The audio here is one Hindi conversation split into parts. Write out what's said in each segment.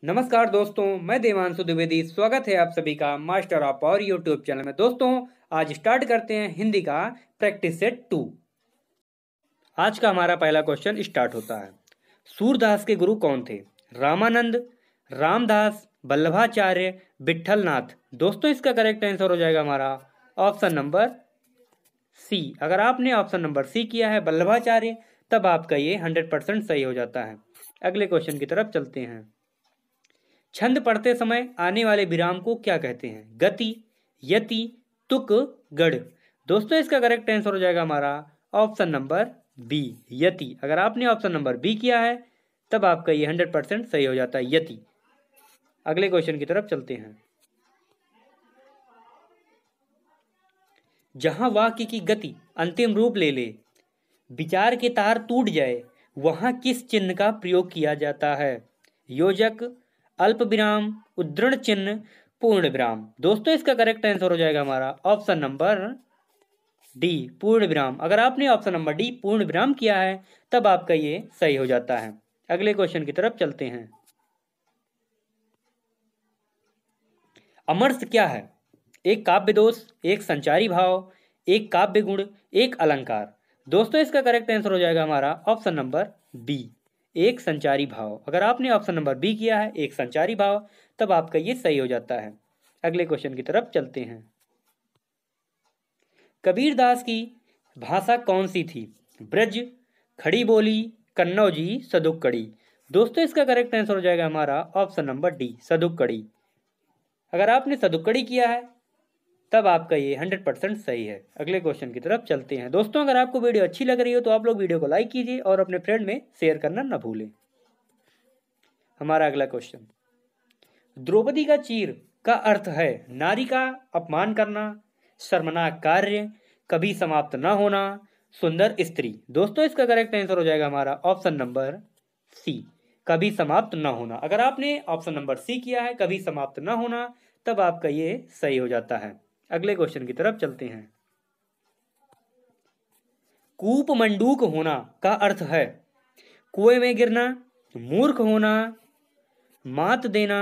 नमस्कार दोस्तों, मैं देवांशु द्विवेदी। स्वागत है आप सभी का master of power YouTube channel में। दोस्तों, आज स्टार्ट करते हैं हिंदी का प्रैक्टिस सेट 2। आज का हमारा पहला क्वेश्चन स्टार्ट होता है। सूरदास के गुरु कौन थे? रामानंद, रामदास, वल्लभाचार्य, विट्ठलनाथ। दोस्तों, इसका करेक्ट आंसर हो जाएगा हमारा ऑप्शन नंबर सी। अगर आपने ऑप्शन नंबर सी किया है वल्लभाचार्य, तब आपका ये 100% सही हो जाता है। अगले क्वेश्चन की तरफ चलते हैं। छंद पढ़ते समय आने वाले विराम को क्या कहते हैं? गति, यति, तुक, गढ़। दोस्तों, इसका करेक्ट आंसर हो जाएगा हमारा ऑप्शन नंबर बी, यति। अगर आपने ऑप्शन नंबर बी किया है, तब आपका ये 100% सही हो जाता है, यति। अगले क्वेश्चन की तरफ चलते हैं। जहां वाक्य की गति अंतिम रूप ले ले, विचार के तार टूट जाए, वहां किस चिन्ह का प्रयोग किया जाता है? योजक, अल्प विराम, उद्धरण चिन्ह, पूर्ण विराम। दोस्तों, इसका करेक्ट आंसर हो जाएगा हमारा ऑप्शन नंबर डी, पूर्ण विराम। अगर आपने ऑप्शन नंबर डी पूर्ण विराम किया है, तब आपका ये सही हो जाता है। अगले क्वेश्चन की तरफ चलते हैं। अमर्ष क्या है? एक काव्य दोष, एक संचारी भाव, एक काव्य गुण, एक अलंकार। दोस्तों, इसका करेक्ट आंसर हो जाएगा हमारा ऑप्शन नंबर बी, एक संचारी भाव। अगर आपने ऑप्शन नंबर बी किया है, एक संचारी भाव, तब आपका ये सही हो जाता है। अगले क्वेश्चन की तरफ चलते हैं। कबीरदास की भाषा कौन सी थी? ब्रज, खड़ी बोली, कन्नौजी, सदुक्कड़ी। दोस्तों, इसका करेक्ट आंसर हो जाएगा हमारा ऑप्शन नंबर डी, सदुक्कड़ी। अगर आपने सदुक्कड़ी किया है, तब आपका ये 100% सही है। अगले क्वेश्चन की तरफ चलते हैं। दोस्तों, अगर आपको वीडियो अच्छी लग रही हो तो आप लोग वीडियो को लाइक कीजिए और अपने फ्रेंड में शेयर करना न भूलें। हमारा अगला क्वेश्चन। द्रौपदी का चीर का अर्थ है नारी का अपमान करना, शर्मनाक कार्य, कभी समाप्त न होना, सुंदर स्त्री। दोस्तों, इसका करेक्ट आंसर हो जाएगा हमारा ऑप्शन नंबर सी, कभी समाप्त न होना। अगर आपने ऑप्शन नंबर सी किया है, कभी समाप्त न होना, तब आपका ये सही हो जाता है। अगले क्वेश्चन की तरफ चलते हैं। कूप मंडूक होना का अर्थ है कुएं में गिरना, मूर्ख होना, मात देना,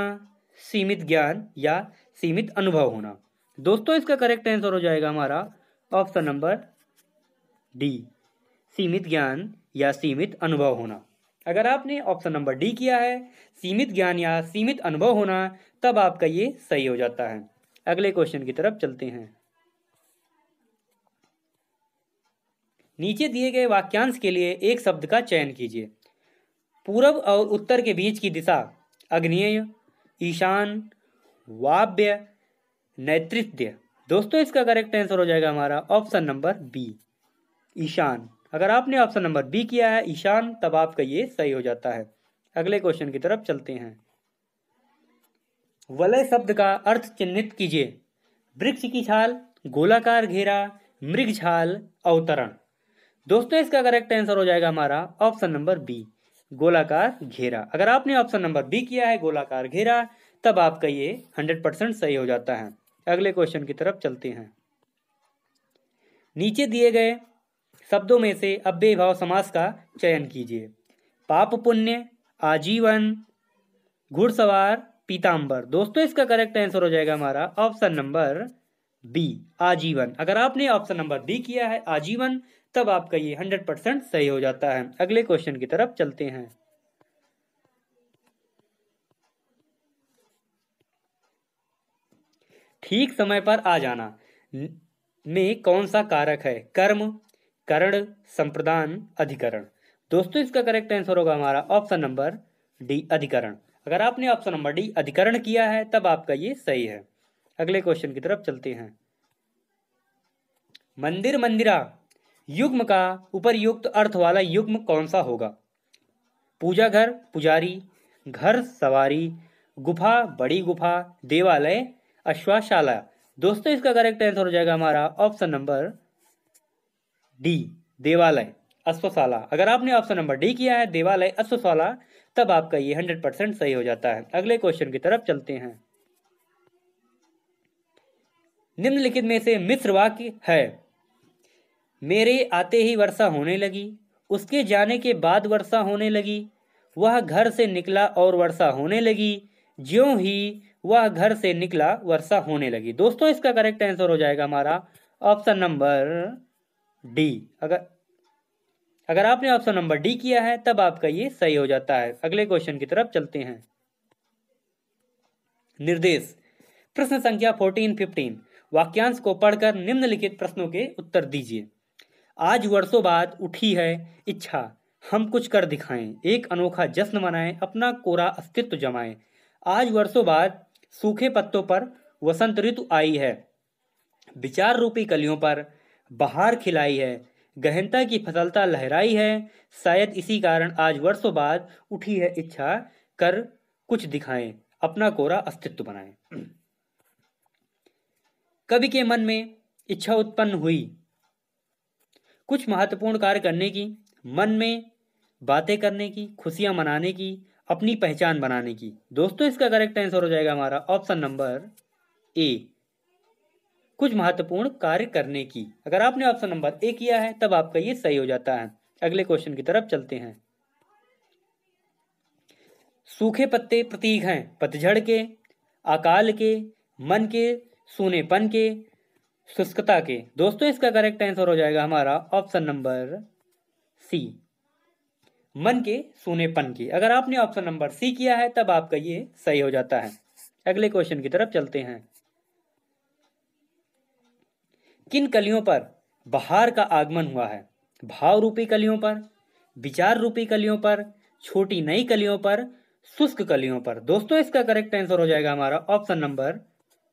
सीमित ज्ञान या सीमित अनुभव होना। दोस्तों, इसका करेक्ट आंसर हो जाएगा हमारा ऑप्शन नंबर डी, सीमित ज्ञान या सीमित अनुभव होना। अगर आपने ऑप्शन नंबर डी किया है, सीमित ज्ञान या सीमित अनुभव होना, तब आपका ये सही हो जाता है। अगले क्वेश्चन की तरफ चलते हैं। नीचे दिए गए वाक्यांश के लिए एक शब्द का चयन कीजिए। पूर्व और उत्तर के बीच की दिशा आग्नेय, ईशान, वायव्य, नैऋत्य। दोस्तों, इसका करेक्ट आंसर हो जाएगा हमारा ऑप्शन नंबर बी, ईशान। अगर आपने ऑप्शन नंबर बी किया है, ईशान, तब आपका ये सही हो जाता है। अगले क्वेश्चन की तरफ चलते हैं। वलय शब्द का अर्थ चिन्हित कीजिए। वृक्ष की छाल, गोलाकार घेरा, मृग छाल, अवतरण। दोस्तों, इसका करेक्ट आंसर हो जाएगा हमारा ऑप्शन नंबर बी, गोलाकार घेरा। अगर आपने ऑप्शन नंबर बी किया है, गोलाकार घेरा, तब आपका ये 100% सही हो जाता है। अगले क्वेश्चन की तरफ चलते हैं। नीचे दिए गए शब्दों में से अव्ययी भाव समास का चयन कीजिए। पाप पुण्य, आजीवन, घुड़सवार, पीताम्बर। दोस्तों, इसका करेक्ट आंसर हो जाएगा हमारा ऑप्शन नंबर बी, आजीवन। अगर आपने ऑप्शन नंबर बी किया है, आजीवन, तब आपका ये 100% सही हो जाता है। अगले क्वेश्चन की तरफ चलते हैं। ठीक समय पर आ जाना में कौन सा कारक है? कर्म, करण, संप्रदान, अधिकरण। दोस्तों, इसका करेक्ट आंसर होगा हमारा ऑप्शन नंबर डी, अधिकरण। अगर आपने ऑप्शन नंबर डी अधिकरण किया है, तब आपका ये सही है। अगले क्वेश्चन की तरफ चलते हैं। मंदिर, मंदिरा युग्म का उपर्युक्त अर्थ वाला युग्म कौन सा होगा? पूजा घर, पुजारी, घर सवारी, गुफा, बड़ी गुफा, देवालय, अश्वाशाला। दोस्तों, इसका करेक्ट आंसर हो जाएगा हमारा ऑप्शन नंबर डी, देवालय, अश्वशाला। अगर आपने ऑप्शन नंबर डी किया है, देवालय, अश्वशाला, तब आपका ये 100% सही हो जाता है। अगले क्वेश्चन की तरफ चलते हैं। निम्नलिखित में से मिश्र वाक्य है। मेरे आते ही वर्षा होने लगी, उसके जाने के बाद वर्षा होने लगी, वह घर से निकला और वर्षा होने लगी, ज्यों ही वह घर से निकला वर्षा होने लगी। दोस्तों इसका करेक्ट आंसर हो जाएगा हमारा ऑप्शन नंबर डी। अगर आपने ऑप्शन नंबर डी किया है तब आपका ये सही हो जाता है। अगले क्वेश्चन की तरफ चलते हैं। निर्देश, प्रश्न संख्या 14-15 वाक्यांश को पढ़कर निम्नलिखित प्रश्नों के उत्तर दीजिए। आज वर्षों बाद उठी है इच्छा, हम कुछ कर दिखाएं, एक अनोखा जश्न मनाएं, अपना कोरा अस्तित्व जमाएं। आज वर्षों बाद सूखे पत्तों पर वसंत ऋतु आई है, विचार रूपी कलियों पर बहार खिलाई है, गहनता की फसलता लहराई है, शायद इसी कारण आज वर्षों बाद उठी है इच्छा, कर कुछ दिखाएं, अपना कोरा अस्तित्व बनाएं। कवि के मन में इच्छा उत्पन्न हुई कुछ महत्वपूर्ण कार्य करने की, मन में बातें करने की, खुशियां मनाने की, अपनी पहचान बनाने की। दोस्तों इसका करेक्ट आंसर हो जाएगा हमारा ऑप्शन नंबर ए, कुछ महत्वपूर्ण कार्य करने की। अगर आपने ऑप्शन नंबर ए किया है तब आपका ये सही हो जाता है। अगले क्वेश्चन की तरफ चलते हैं। सूखे पत्ते प्रतीक हैं पतझड़ के, अकाल के, मन के सूनेपन के, शुष्कता के। दोस्तों इसका करेक्ट आंसर हो जाएगा हमारा ऑप्शन नंबर सी, मन के सूनेपन की। अगर आपने ऑप्शन नंबर सी किया है तब आपका ये सही हो जाता है। अगले क्वेश्चन की तरफ चलते हैं। किन कलियों पर बहार का आगमन हुआ है? भाव रूपी कलियों पर, विचार रूपी कलियों पर, छोटी नई कलियों पर, शुष्क कलियों पर। दोस्तों इसका करेक्ट आंसर हो जाएगा हमारा ऑप्शन नंबर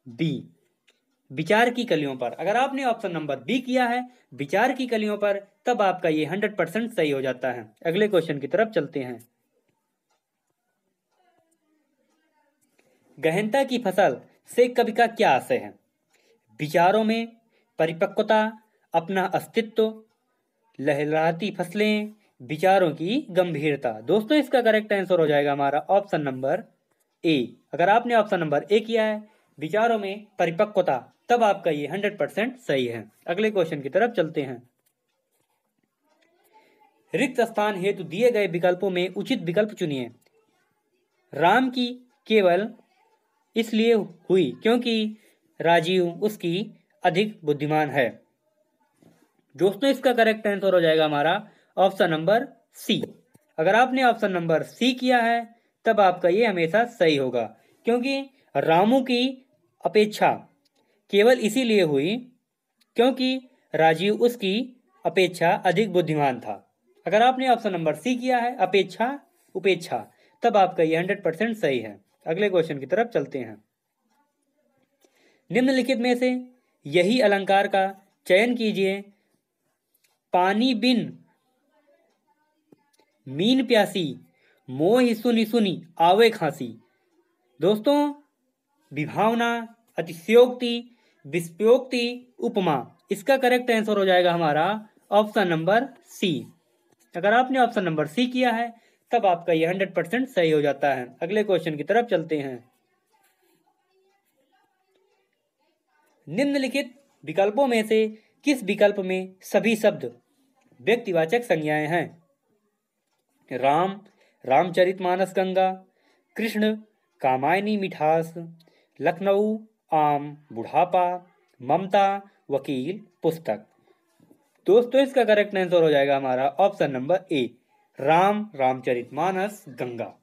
बी, विचार की कलियों पर। अगर आपने ऑप्शन नंबर बी किया है विचार की कलियों पर तब आपका ये 100% सही हो जाता है। अगले क्वेश्चन की तरफ चलते हैं। गहनता की फसल से कवि का क्या आशय है? विचारों में परिपक्वता, अपना अस्तित्व, लहराती फसलें, विचारों की गंभीरता। दोस्तों इसका करेक्ट आंसर हो जाएगा हमारा ऑप्शन नंबर ए। अगर आपने ऑप्शन नंबर ए किया है विचारों में परिपक्वता तब आपका ये 100% सही है। अगले क्वेश्चन की तरफ चलते हैं। रिक्त स्थान हेतु दिए गए विकल्पों में उचित विकल्प चुनिए। राम की केवल इसलिए हुई क्योंकि राजीव उसकी अधिक बुद्धिमान है। दोस्तों इसका करेक्ट आंसर हो जाएगा हमारा ऑप्शन नंबर सी। अगर आपने ऑप्शन नंबर सी किया है तब आपका ये हमेशा सही होगा, क्योंकि रामू की अपेक्षा केवल इसीलिए हुई क्योंकि राजीव उसकी अपेक्षा अधिक बुद्धिमान था। अगर आपने ऑप्शन नंबर सी किया है अपेक्षा उपेक्षा तब आपका ये 100% सही है। अगले क्वेश्चन की तरफ चलते हैं। निम्नलिखित में से यही अलंकार का चयन कीजिए। पानी बिन मीन प्यासी, मोह सुनी सुनी आवे खांसी। दोस्तों विभावना, अतिशयोक्ति, विस्पयोक्ति, उपमा, इसका करेक्ट आंसर हो जाएगा हमारा ऑप्शन नंबर सी। अगर आपने ऑप्शन नंबर सी किया है तब आपका ये 100% सही हो जाता है। अगले क्वेश्चन की तरफ चलते हैं। निम्नलिखित विकल्पों में से किस विकल्प में सभी शब्द व्यक्तिवाचक संज्ञाएं हैं? राम, रामचरितमानस गंगा, कृष्ण, कामायनी मिठास, लखनऊ, आम, बुढ़ापा, ममता, वकील, पुस्तक। दोस्तों इसका करेक्ट आंसर हो जाएगा हमारा option number A, Ram, Ramcharitmanas, Ganga.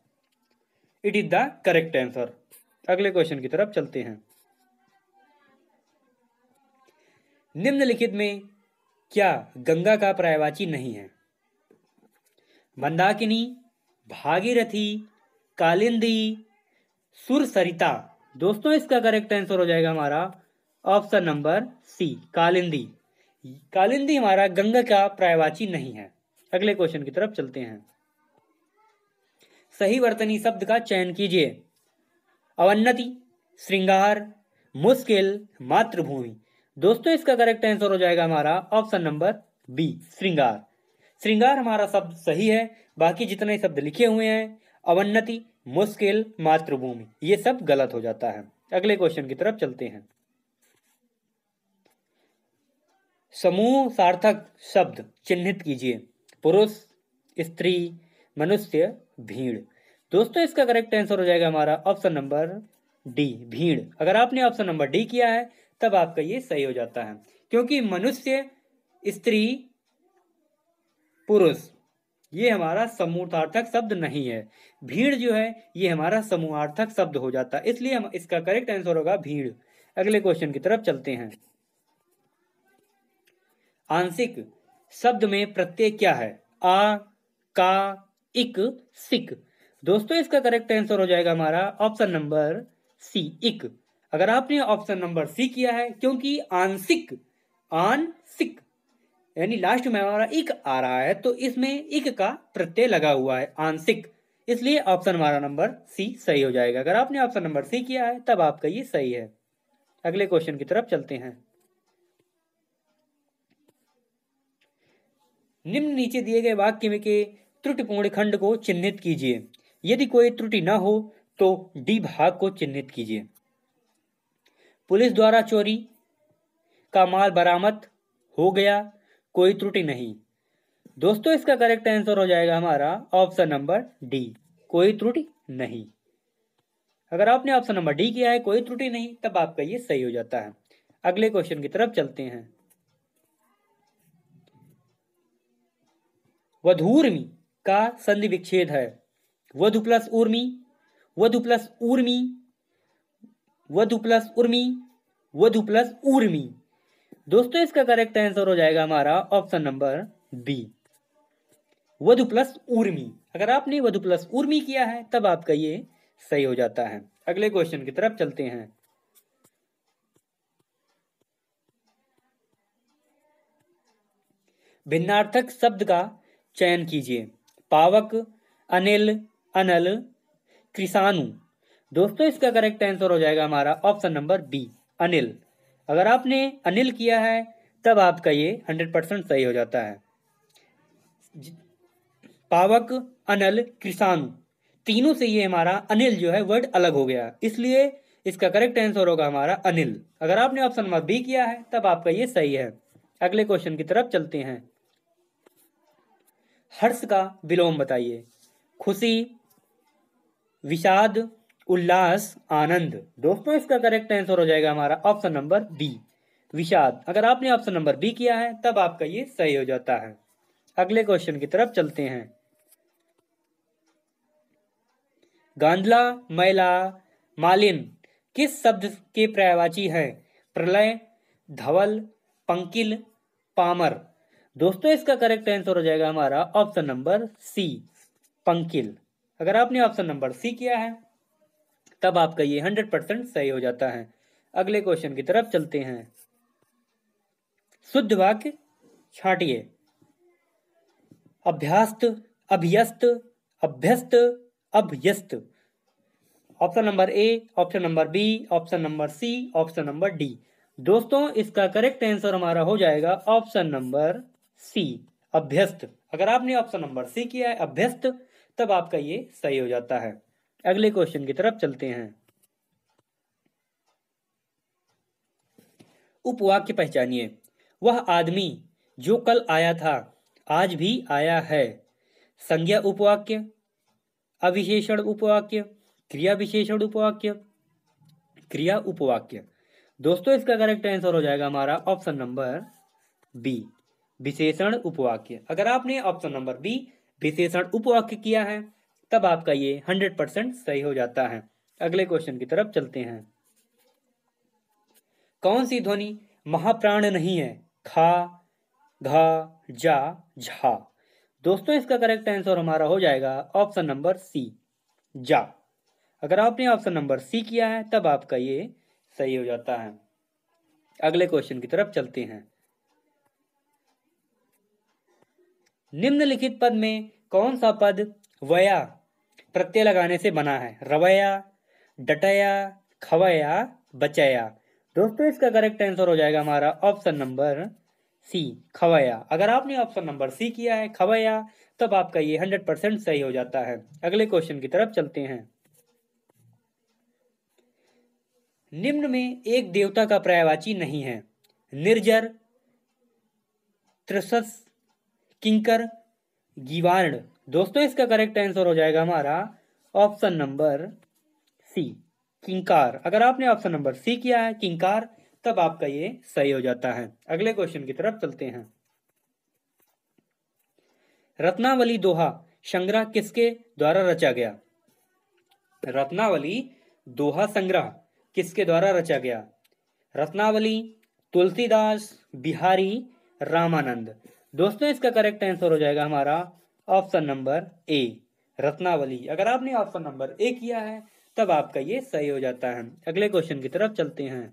It is the correct answer. अगले क्वेश्चन की तरफ चलते हैं। निम्नलिखित में क्या गंगा का पर्यायवाची नहीं है? मंदाकिनी, भागीरथी, कालिंदी, सुरसरिता। दोस्तों इसका करेक्ट आंसर हो जाएगा हमारा option number C, Kalindi. Kalindi हमारा गंगा का पर्यायवाची नहीं है। अगले क्वेश्चन की तरफ चलते हैं। सही वर्तनी शब्द का चयन कीजिए। अवन्नति, श्रृंगार, मुश्किल, मातृभूमि। दोस्तों इसका करेक्ट आंसर हो जाएगा हमारा ऑप्शन नंबर बी, श्रृंगार। श्रृंगार हमारा शब्द सही है, बाकी जितने शब्द लिखे हुए हैं अवन्नति, मुश्किल, मातृभूमि ये सब गलत हो जाता है। अगले क्वेश्चन की तरफ चलते हैं। समूह सार्थक शब्द चिन्हित कीजिए। पुरुष, स्त्री, मनुष्य, भीड़। दोस्तों इसका करेक्ट आंसर हो जाएगा हमारा ऑप्शन नंबर डी, भीड़। अगर आपने ऑप्शन नंबर डी किया है तब आपका ये सही हो जाता है, क्योंकि मनुष्य, स्त्री, पुरुष ये हमारा समूहार्थक शब्द नहीं है। भीड़ जो है ये हमारा समूहार्थक शब्द हो जाता है, इसलिए हम इसका करेक्ट आंसर होगा भीड़। अगले क्वेश्चन की तरफ चलते हैं। आंशिक शब्द में प्रत्यय क्या है? आ, का, इक, सिक। दोस्तों इसका करेक्ट आंसर हो जाएगा हमारा ऑप्शन नंबर सी, इक। अगर आपने ऑप्शन नंबर सी किया है, क्योंकि आंशिक, आंशिक यानी लास्ट में हमारा इक आ रहा है, तो इसमें इक का प्रत्यय लगा हुआ है, आंशिक, इसलिए ऑप्शन हमारा नंबर सी सही हो जाएगा। अगर आपने ऑप्शन नंबर सी किया है तब आपका ये सही है। अगले क्वेश्चन की तरफ चलते हैं। निम्न नीचे दिए गए वाक्य में के त्रुटिपूर्ण खंड को चिन्हित कीजिए। यदि कोई त्रुटि न हो तो डी भाग को चिन्हित कीजिए। पुलिस द्वारा चोरी का माल बरामद हो गया, कोई त्रुटि नहीं। दोस्तों इसका करेक्ट आंसर हो जाएगा हमारा ऑप्शन नंबर डी, कोई त्रुटि नहीं। अगर आपने ऑप्शन नंबर डी किया है, कोई त्रुटि नहीं, तब आपका ये सही हो जाता है। अगले क्वेश्चन की तरफ चलते हैं। वधूर्मी का संधि विच्छेद है। वधु प्लस ऊर्मी, वधु प्लस ऊर्मी, वधु प्लस उर्मी, वधु प्लस ऊर्मी। दोस्तों इसका करेक्ट आंसर हो जाएगा हमारा ऑप्शन नंबर बी, वधु प्लस ऊर्मी। अगर आपने वधु प्लस ऊर्मी किया है तब आपका ये सही हो जाता है। अगले क्वेश्चन की तरफ चलते हैं। भिन्नार्थक शब्द का चयन कीजिए। पावक, अनिल, अनल, कृषाणु। दोस्तों इसका करेक्ट आंसर हो जाएगा हमारा ऑप्शन नंबर बी, अनिल। अगर आपने अनिल किया है तब आपका ये 100% सही हो जाता है। पावक, अनल, कृषाणु तीनों से ये हमारा अनिल जो है वर्ड अलग हो गया, इसलिए इसका करेक्ट आंसर होगा हमारा अनिल। अगर आपने ऑप्शन नंबर बी किया है तब आपका ये सही है। अगले क्वेश्चन की तरफ चलते हैं। हर्ष का विलोम बताइए। खुशी, विषाद, उल्लास, आनंद। दोस्तों इसका करेक्ट आंसर हो जाएगा हमारा ऑप्शन नंबर बी, विषाद। अगर आपने ऑप्शन नंबर बी किया है तब आपका ये सही हो जाता है। अगले क्वेश्चन की तरफ चलते हैं। गांधला, मैला, मालिन किस शब्द के पर्यायवाची है? प्रलय, धवल, पंकिल, पामर। दोस्तों इसका करेक्ट आंसर हो जाएगा हमारा ऑप्शन नंबर सी, पंकिल। अगर आपने ऑप्शन नंबर सी किया है तब आपका ये 100% सही हो जाता है। अगले क्वेश्चन की तरफ चलते हैं। शुद्ध वाक्य छांटिए। अभ्यास्त, अभियस्त, अभ्यस्त, अभ्यस्त। Option number A, option number B, option number C, option number D. दोस्तों इसका करेक्ट आंसर हमारा हो जाएगा ऑप्शन नंबर सी, अभ्यस्त। अगर आपने ऑप्शन नंबर सी किया है, अभ्यस्त, तब आपका ये सही हो जाता है। अगले क्वेश्चन की तरफ चलते हैं। उपवाक्य पहचानिए। वह आदमी जो कल आया था आज भी आया है। संज्ञा उपवाक्य, अविशेषण उपवाक्य, क्रिया विशेषण उपवाक्य, क्रिया उपवाक्य। दोस्तों इसका करेक्ट आंसर हो जाएगा हमारा ऑप्शन नंबर बी, विशेषण उपवाक्य। अगर आपने ऑप्शन नंबर बी विशेषण उपवाक्य किया है तब आपका ये 100% सही हो जाता है। अगले क्वेश्चन की तरफ चलते हैं। कौन सी ध्वनि महाप्राण नहीं है? खा, घा, जा, झा। दोस्तों इसका करेक्ट आंसर हमारा हो जाएगा ऑप्शन नंबर सी, जा। अगर आपने ऑप्शन नंबर सी किया है तब आपका ये सही हो जाता है। अगले क्वेश्चन की तरफ चलते हैं। निम्नलिखित पद में कौन सा पद वया प्रत्यय लगाने से बना है? रवैया, डटया, खवया, बचया। दोस्तों इसका करेक्ट आंसर हो जाएगा हमारा ऑप्शन नंबर सी, खवया। अगर आपने ऑप्शन नंबर सी किया है, खवया, तब आपका ये 100% सही हो जाता है। अगले क्वेश्चन की तरफ चलते हैं। निम्न में एक देवता का पर्यायवाची नहीं है। निर्जर, त्रसस, किंकर, गीवार्ण। दोस्तों इसका करेक्ट आंसर हो जाएगा हमारा ऑप्शन नंबर सी, किंकार। अगर आपने ऑप्शन नंबर सी किया है किंकार, तब आपका ये सही हो जाता है। अगले क्वेश्चन की तरफ चलते हैं। रत्नावली दोहा संग्रह किसके द्वारा रचा गया? रत्नावली दोहा संग्रह किसके द्वारा रचा गया? रत्नावली, तुलसीदास, बिहारी, रामानंद। दोस्तों इसका करेक्ट आंसर हो जाएगा हमारा ऑप्शन नंबर ए, रत्नावली। अगर आपने ऑप्शन नंबर ए किया है तब आपका ये सही हो जाता है। अगले क्वेश्चन की तरफ चलते हैं।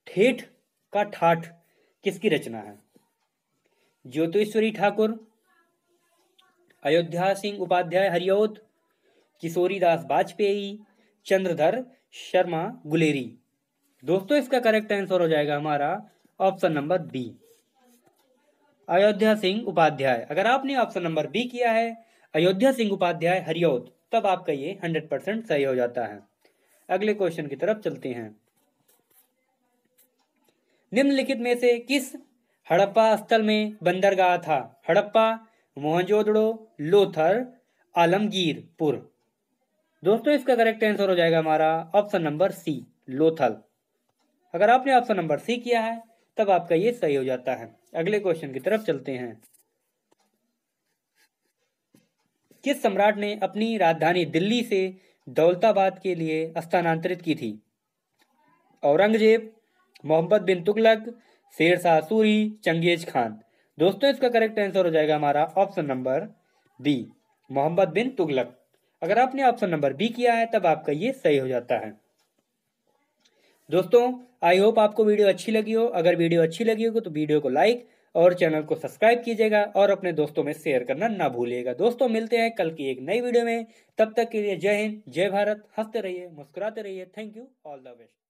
ठेठ का ठाठ किसकी रचना है? ज्योतिश्वरी ठाकुर, अयोध्या सिंह उपाध्याय हरिऔध, किशोरीदास वाजपेयी, चंद्रधर शर्मा गुलेरी। दोस्तों इसका करेक्ट आंसर हो जाएगा हमारा option number B, Ayodhya Singh Upadhyay. अगर आपने ऑप्शन नंबर बी किया है अयोध्या सिंह उपाध्याय हरिऔध, तब आपका ये 100% सही हो जाता है। अगले क्वेश्चन की तरफ चलते हैं। निम्नलिखित में से किस हड़प्पा स्थल में बंदरगाह था? हड़प्पा, मोहनजोदड़ो, लोथर, आलमगीरपुर। दोस्तों इसका करेक्ट आंसर हो जाएगा हमारा ऑप्शन नंबर सी, लोथल। अगर आपने ऑप्शन नंबर सी किया है तब आपका ये सही हो जाता है। अगले क्वेश्चन की तरफ चलते हैं। किस सम्राट ने अपनी राजधानी दिल्ली से दौलताबाद के लिए स्थानांतरित की थी? औरंगजेब, मोहम्मद बिन तुगलक, शेरशाह सूरी, चंगेज खान। दोस्तों इसका करेक्ट आंसर हो जाएगा हमारा ऑप्शन नंबर बी, मोहम्मद बिन तुगलक। अगर आपने ऑप्शन नंबर बी किया है तब आपका ये सही हो जाता है। दोस्तों आई होप आपको वीडियो अच्छी लगी हो। अगर वीडियो अच्छी लगी हो तो वीडियो को लाइक और चैनल को सब्सक्राइब कीजिएगा और अपने दोस्तों में शेयर करना ना भूलिएगा। दोस्तों मिलते हैं कल की एक नई वीडियो में, तब तक के लिए जय हिंद, जय भारत। हंसते रहिए, मुस्कुराते रहिए। Thank you, all the best.